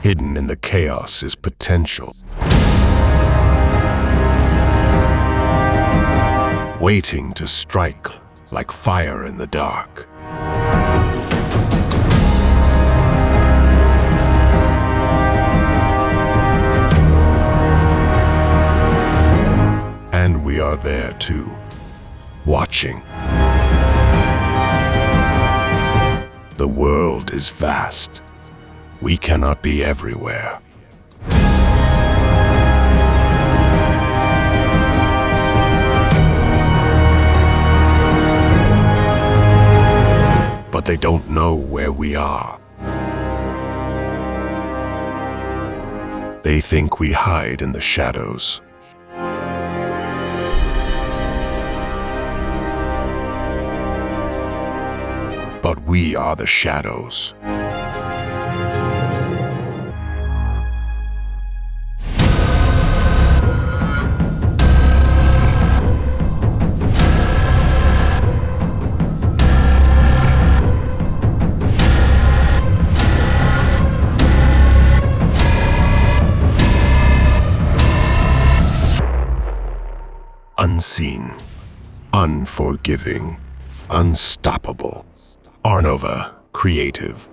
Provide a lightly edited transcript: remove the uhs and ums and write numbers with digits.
Hidden in the chaos is potential. Waiting to strike like fire in the dark. And we are there too, watching. The world is vast. We cannot be everywhere. But they don't know where we are. They think we hide in the shadows. But we are the shadows. Unseen, unforgiving, unstoppable. Arnova Creative.